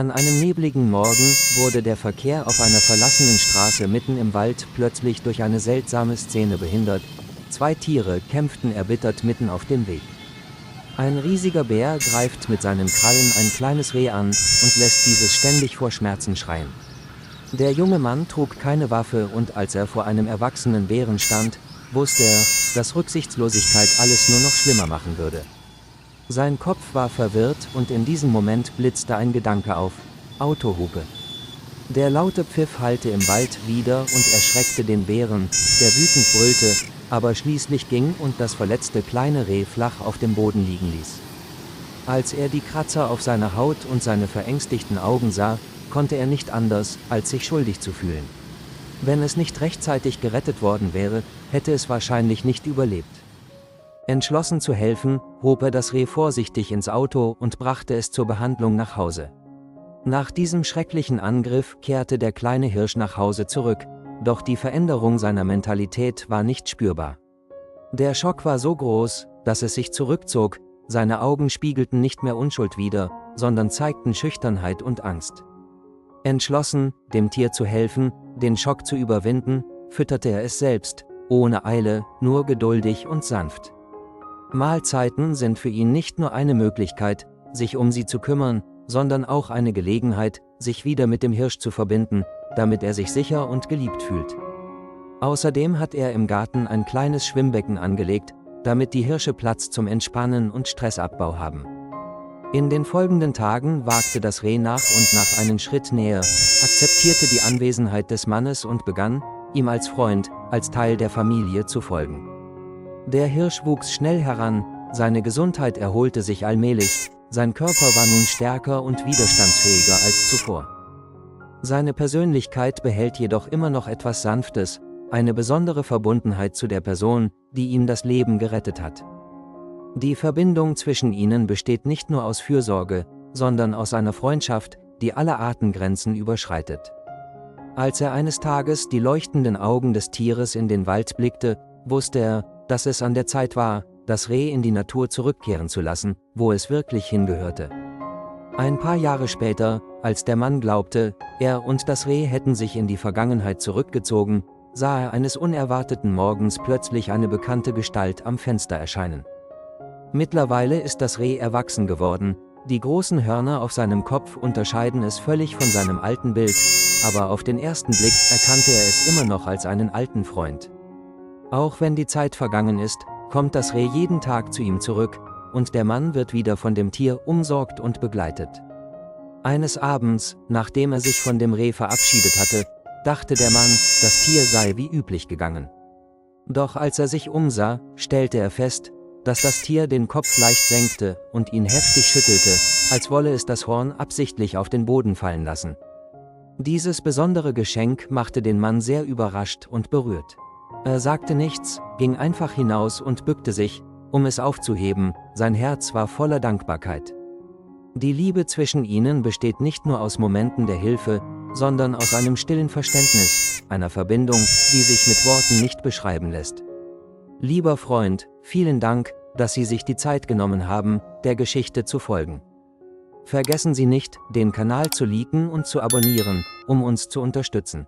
An einem nebligen Morgen wurde der Verkehr auf einer verlassenen Straße mitten im Wald plötzlich durch eine seltsame Szene behindert. Zwei Tiere kämpften erbittert mitten auf dem Weg. Ein riesiger Bär greift mit seinen Krallen ein kleines Reh an und lässt dieses ständig vor Schmerzen schreien. Der junge Mann trug keine Waffe und als er vor einem erwachsenen Bären stand, wusste er, dass Rücksichtslosigkeit alles nur noch schlimmer machen würde. Sein Kopf war verwirrt und in diesem Moment blitzte ein Gedanke auf: Autohupe. Der laute Pfiff hallte im Wald wider und erschreckte den Bären, der wütend brüllte, aber schließlich ging und das verletzte kleine Reh flach auf dem Boden liegen ließ. Als er die Kratzer auf seiner Haut und seine verängstigten Augen sah, konnte er nicht anders, als sich schuldig zu fühlen. Wenn es nicht rechtzeitig gerettet worden wäre, hätte es wahrscheinlich nicht überlebt. Entschlossen zu helfen, hob er das Reh vorsichtig ins Auto und brachte es zur Behandlung nach Hause. Nach diesem schrecklichen Angriff kehrte der kleine Hirsch nach Hause zurück, doch die Veränderung seiner Mentalität war nicht spürbar. Der Schock war so groß, dass es sich zurückzog, seine Augen spiegelten nicht mehr Unschuld wider, sondern zeigten Schüchternheit und Angst. Entschlossen, dem Tier zu helfen, den Schock zu überwinden, fütterte er es selbst, ohne Eile, nur geduldig und sanft. Mahlzeiten sind für ihn nicht nur eine Möglichkeit, sich um sie zu kümmern, sondern auch eine Gelegenheit, sich wieder mit dem Hirsch zu verbinden, damit er sich sicher und geliebt fühlt. Außerdem hat er im Garten ein kleines Schwimmbecken angelegt, damit die Hirsche Platz zum Entspannen und Stressabbau haben. In den folgenden Tagen wagte das Reh nach und nach einen Schritt näher, akzeptierte die Anwesenheit des Mannes und begann, ihm als Freund, als Teil der Familie zu folgen. Der Hirsch wuchs schnell heran, seine Gesundheit erholte sich allmählich, sein Körper war nun stärker und widerstandsfähiger als zuvor. Seine Persönlichkeit behält jedoch immer noch etwas Sanftes, eine besondere Verbundenheit zu der Person, die ihm das Leben gerettet hat. Die Verbindung zwischen ihnen besteht nicht nur aus Fürsorge, sondern aus einer Freundschaft, die alle Artengrenzen überschreitet. Als er eines Tages die leuchtenden Augen des Tieres in den Wald blickte, wusste er, dass es an der Zeit war, das Reh in die Natur zurückkehren zu lassen, wo es wirklich hingehörte. Ein paar Jahre später, als der Mann glaubte, er und das Reh hätten sich in die Vergangenheit zurückgezogen, sah er eines unerwarteten Morgens plötzlich eine bekannte Gestalt am Fenster erscheinen. Mittlerweile ist das Reh erwachsen geworden, die großen Hörner auf seinem Kopf unterscheiden es völlig von seinem alten Bild, aber auf den ersten Blick erkannte er es immer noch als einen alten Freund. Auch wenn die Zeit vergangen ist, kommt das Reh jeden Tag zu ihm zurück, und der Mann wird wieder von dem Tier umsorgt und begleitet. Eines Abends, nachdem er sich von dem Reh verabschiedet hatte, dachte der Mann, das Tier sei wie üblich gegangen. Doch als er sich umsah, stellte er fest, dass das Tier den Kopf leicht senkte und ihn heftig schüttelte, als wolle es das Horn absichtlich auf den Boden fallen lassen. Dieses besondere Geschenk machte den Mann sehr überrascht und berührt. Er sagte nichts, ging einfach hinaus und bückte sich, um es aufzuheben, sein Herz war voller Dankbarkeit. Die Liebe zwischen ihnen besteht nicht nur aus Momenten der Hilfe, sondern aus einem stillen Verständnis, einer Verbindung, die sich mit Worten nicht beschreiben lässt. Lieber Freund, vielen Dank, dass Sie sich die Zeit genommen haben, der Geschichte zu folgen. Vergessen Sie nicht, den Kanal zu liken und zu abonnieren, um uns zu unterstützen.